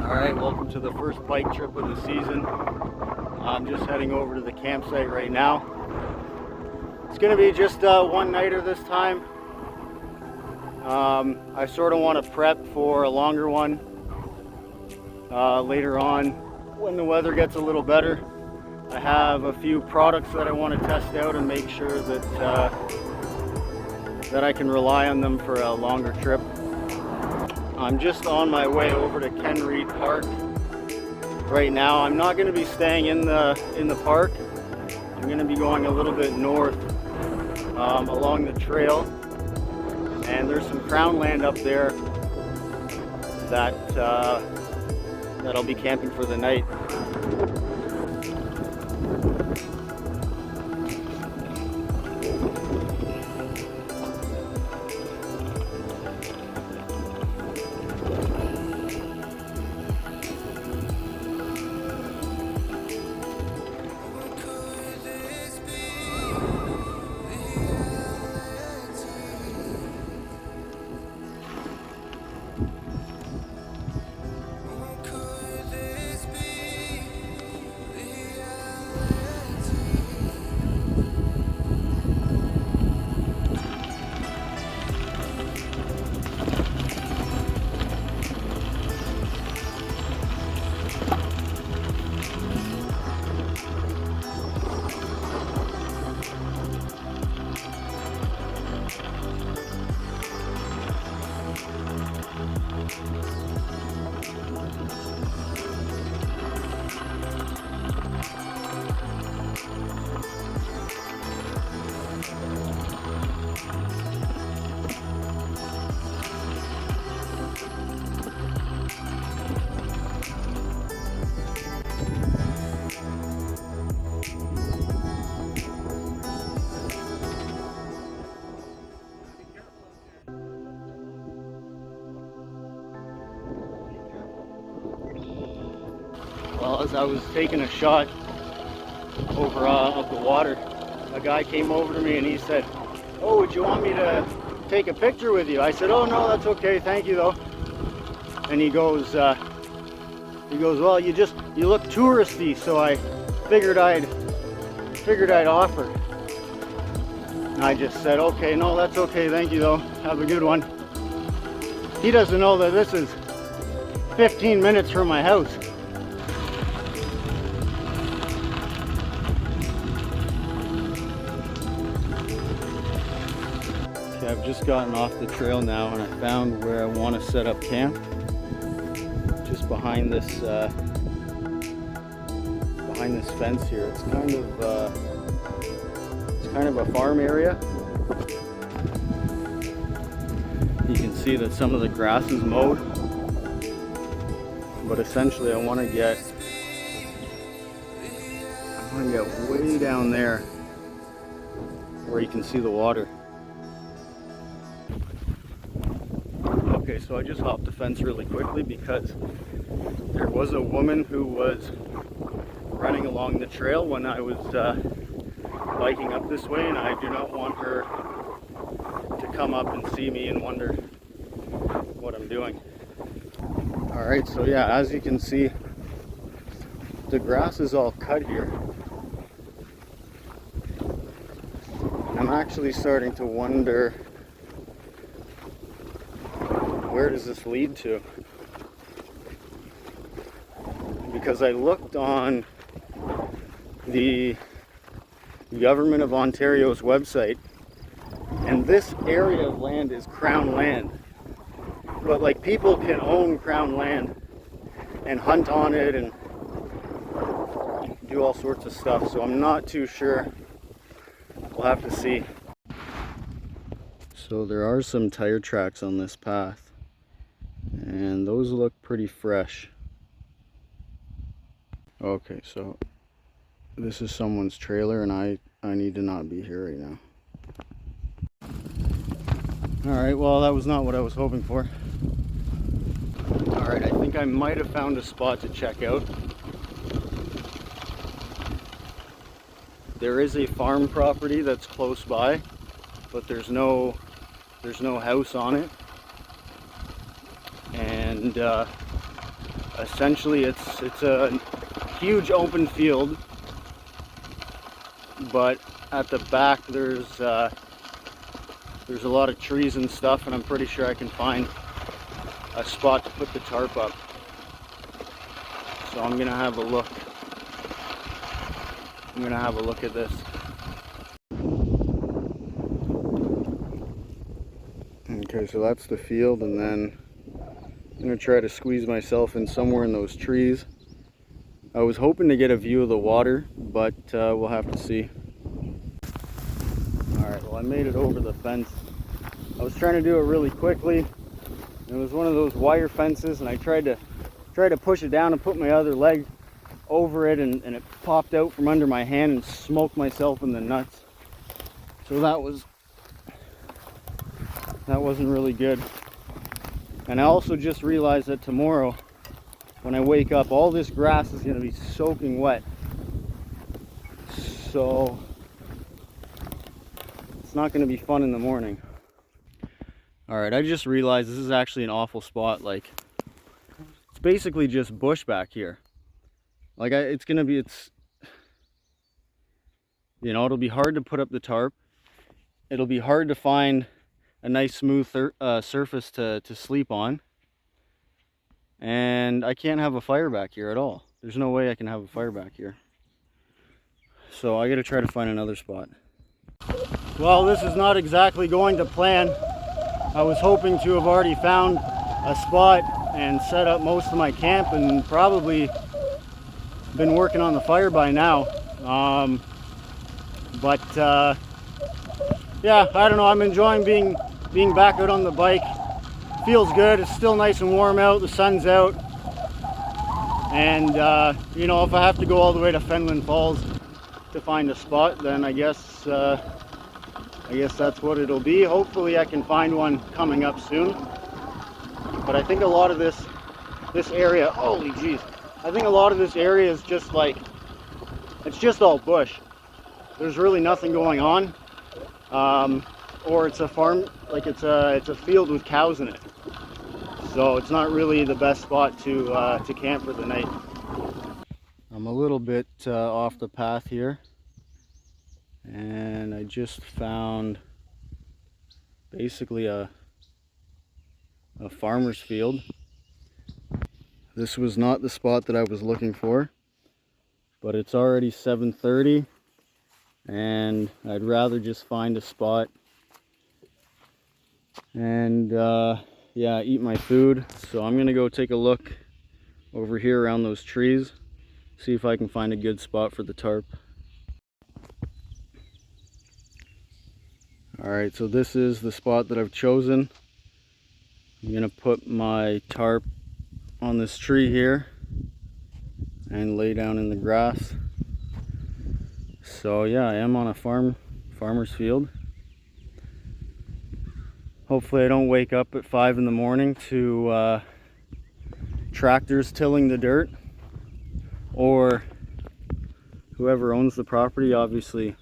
Alright, welcome to the first bike trip of the season. I'm just heading over to the campsite right now. It's going to be just one nighter this time. I sort of want to prep for a longer one later on when the weather gets a little better. I have a few products that I want to test out and make sure that I can rely on them for a longer trip. I'm just on my way over to Ken Reed Park right now. I'm not going to be staying in the park. I'm going to be going a little bit north along the trail, and there's some crown land up there that I'll be camping for the night. Well, as I was taking a shot over of the water, a guy came over to me and he said, "Oh, would you want me to take a picture with you?" I said, "Oh no, that's okay, thank you though." And he goes, "Well, you look touristy, so I figured I'd offer." And I just said, "Okay, no, that's okay, thank you though. Have a good one." He doesn't know that this is 15 minutes from my house. Okay, I've just gotten off the trail now and I found where I want to set up camp. Just behind this fence here. It's kind of a farm area. You can see that some of the grass is mowed, but essentially I want to get way down there where you can see the water. Okay, so I just hopped the fence really quickly because there was a woman who was running along the trail when I was biking up this way, and I do not want her to come up and see me and wonder what I'm doing. Alright, so yeah, as you can see, the grass is all cut here. I'm actually starting to wonder, where does this lead to? Because I looked on the Government of Ontario's website, and this area of land is crown land. But like, people can own crown land and hunt on it and do all sorts of stuff, so I'm not too sure. We'll have to see. So there are some tire tracks on this path, and those look pretty fresh. Okay, so this is someone's trailer, and I need to not be here right now. Alright, well, that was not what I was hoping for. Alright, I think I might have found a spot to check out. There is a farm property that's close by, but there's no house on it. And Essentially, it's a huge open field, but at the back there's a lot of trees and stuff, and I'm pretty sure I can find a spot to put the tarp up. So I'm gonna have a look. I'm gonna have a look at this. Okay, so that's the field, and then I'm gonna try to squeeze myself in somewhere in those trees. I was hoping to get a view of the water, but we'll have to see. Alright, well, I made it over the fence. I was trying to do it really quickly. It was one of those wire fences, and I tried to push it down and put my other leg over it, and it popped out from under my hand and smoked myself in the nuts. So that wasn't really good. And I also just realized that tomorrow when I wake up, all this grass is going to be soaking wet. So it's not going to be fun in the morning. Alright, I just realized this is actually an awful spot. Like, it's basically just bush back here. Like, it'll be hard to put up the tarp. It'll be hard to find a nice smooth surface to sleep on. And I can't have a fire back here at all. There's no way I can have a fire back here. So I gotta try to find another spot. Well, this is not exactly going to plan. I was hoping to have already found a spot and set up most of my camp and probably been working on the fire by now. Yeah, I don't know. I'm enjoying being back out on the bike. Feels good. It's still nice and warm out. The sun's out. And you know, if I have to go all the way to Fenland Falls to find a spot, then I guess that's what it'll be. Hopefully I can find one coming up soon. But I think a lot of this area, holy jeez, I think a lot of this area is just like, it's just all bush. There's really nothing going on. Or it's a farm, like it's a field with cows in it. So it's not really the best spot to camp for the night. I'm a little bit off the path here, and I just found basically a farmer's field. This was not the spot that I was looking for, but it's already 7:30, and I'd rather just find a spot and yeah, eat my food. So I'm gonna go take a look over here around those trees, see if I can find a good spot for the tarp. Alright, so this is the spot that I've chosen. I'm gonna put my tarp on this tree here and lay down in the grass. So yeah, I am on a farmer's field. Hopefully I don't wake up at 5 in the morning to tractors tilling the dirt, or whoever owns the property obviously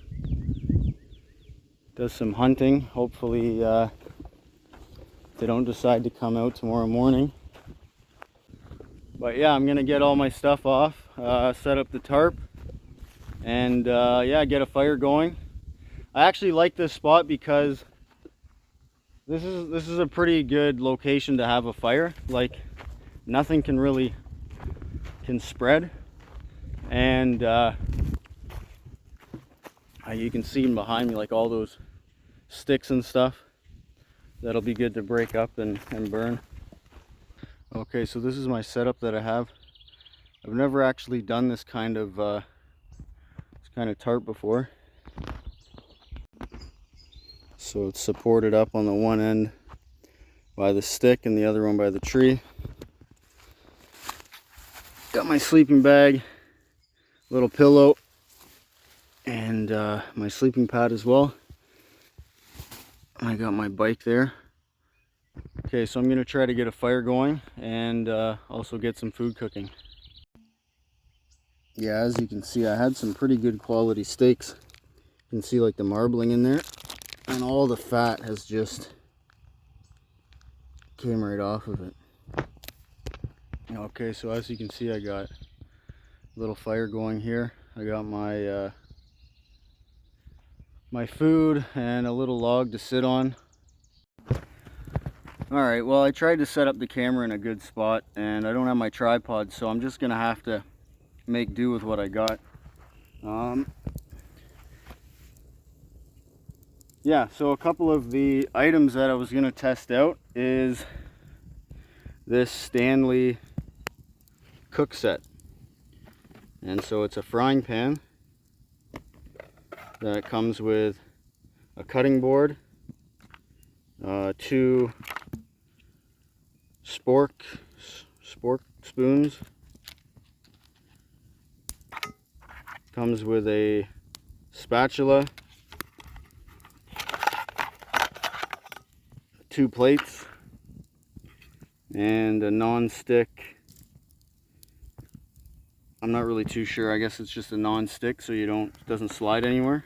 does some hunting. Hopefully they don't decide to come out tomorrow morning. But yeah, I'm gonna get all my stuff off, set up the tarp, and yeah, get a fire going. I actually like this spot because this is a pretty good location to have a fire. Like, nothing can spread, and you can see behind me, like, all those sticks and stuff. That'll be good to break up and burn. Okay, so this is my setup that I have. I've never actually done this kind of tarp before. So it's supported up on the one end by the stick and the other one by the tree. Got my sleeping bag, little pillow, and my sleeping pad as well. I got my bike there. Okay, so I'm gonna try to get a fire going and also get some food cooking. Yeah, as you can see, I had some pretty good quality steaks. You can see like the marbling in there, and all the fat has just came right off of it. Okay, so as you can see, I got a little fire going here. I got my my food and a little log to sit on. Alright, well, I tried to set up the camera in a good spot and I don't have my tripod, so I'm just gonna have to make do with what I got. Yeah, so a couple of the items that I was gonna test out is this Stanley cook set. And so it's a frying pan that comes with a cutting board, 2 spork spoons, comes with a spatula, 2 plates, and a non-stick. I'm not really too sure. I guess it's just a non-stick so it doesn't slide anywhere.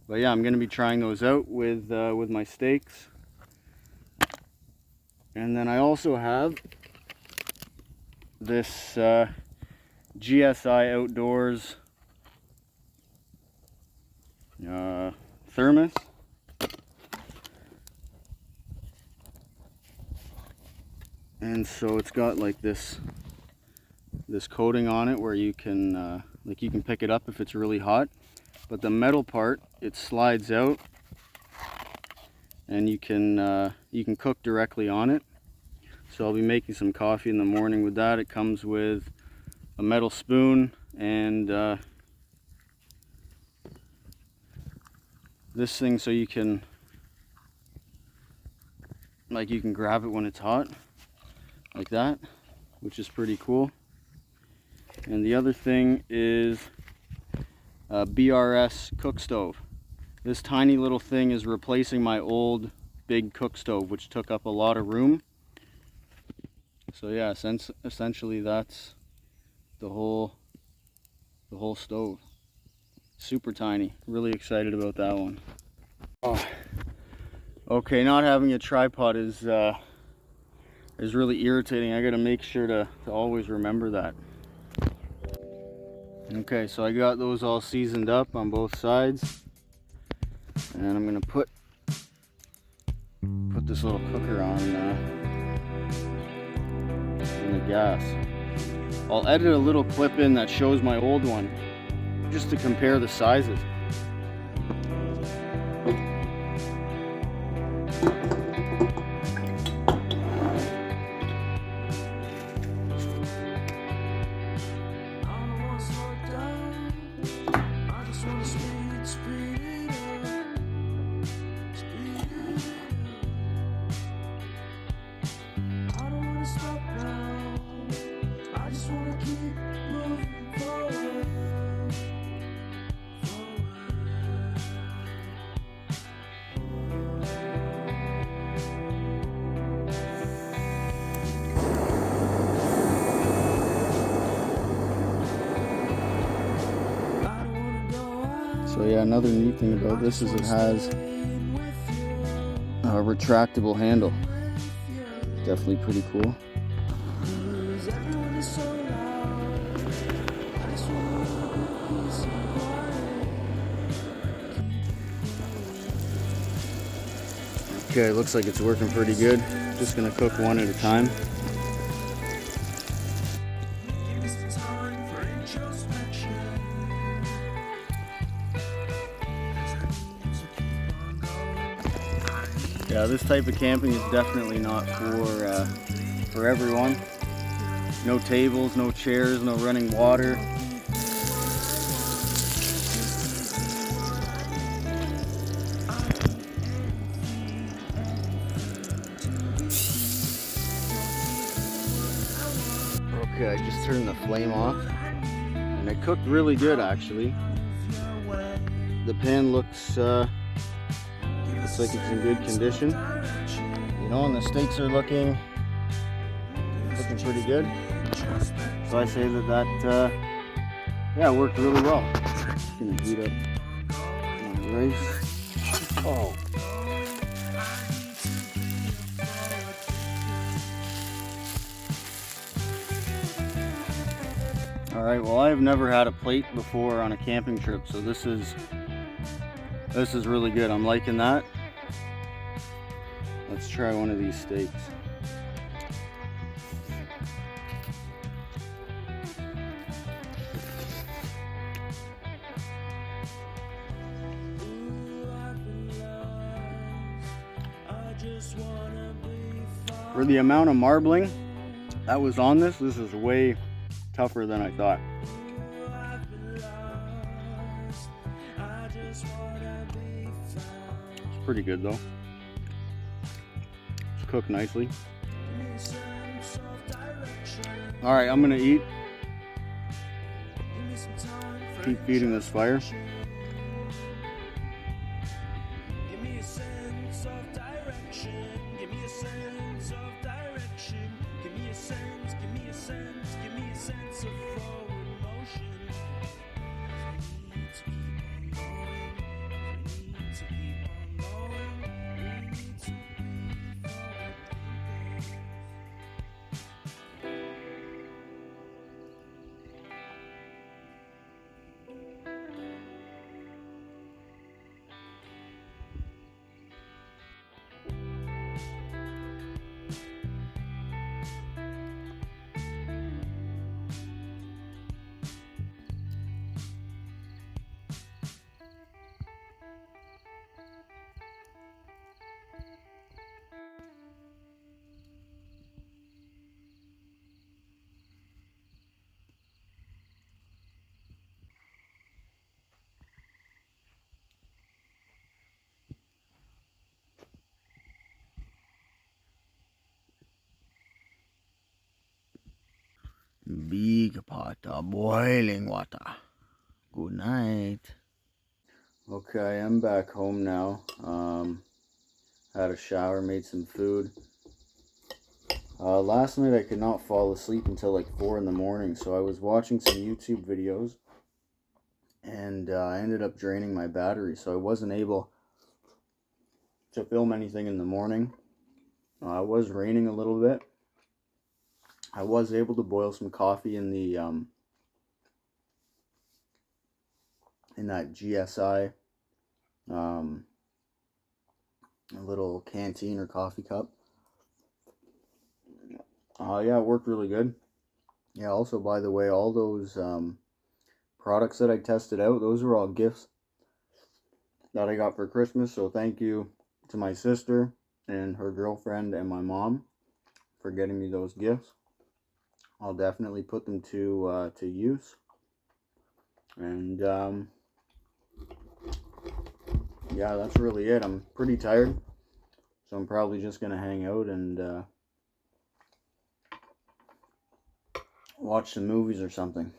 But yeah, I'm going to be trying those out with my steaks. And then I also have this GSI Outdoors thermos. And so it's got like this coating on it where you can you can pick it up if it's really hot, but the metal part, it slides out and you can cook directly on it. So I'll be making some coffee in the morning with that. It comes with a metal spoon and this thing so you can grab it when it's hot like that, which is pretty cool. And the other thing is a BRS cook stove. This tiny little thing is replacing my old big cook stove, which took up a lot of room. So yeah, essentially that's the whole stove. Super tiny. Really excited about that one. Oh. Okay, not having a tripod is really irritating. I gotta make sure to always remember that. Okay, so I got those all seasoned up on both sides, and I'm gonna put this little cooker on the gas. I'll edit a little clip in that shows my old one just to compare the sizes. So yeah, another neat thing about this is it has a retractable handle. Definitely pretty cool. Okay, looks like it's working pretty good. Just gonna cook one at a time. Yeah, this type of camping is definitely not for everyone. No tables, no chairs, no running water. Okay, I just turned the flame off and it cooked really good actually. The pan looks like it's in good condition, you know, and the steaks are looking pretty good. So I say that yeah, worked really well. Just gonna heat up my rice. Oh. Alright, well, I have never had a plate before on a camping trip, so this is really good. I'm liking that. Let's try one of these steaks. For the amount of marbling that was on this is way tougher than I thought. It's pretty good though. It's cooked nicely. Alright, I'm gonna eat. Keep feeding this fire. Big pot of boiling water. Good night. Okay, I'm back home now. Had a shower, made some food. Last night I could not fall asleep until like 4 in the morning, so I was watching some YouTube videos, and I ended up draining my battery, so I wasn't able to film anything in the morning. It was raining a little bit. I was able to boil some coffee in the in that GSI a little canteen or coffee cup. Yeah, it worked really good. Yeah, also, by the way, all those products that I tested out, those were all gifts that I got for Christmas, so thank you to my sister and her girlfriend and my mom for getting me those gifts. I'll definitely put them to use. And yeah, that's really it. I'm pretty tired, so I'm probably just gonna hang out and watch some movies or something.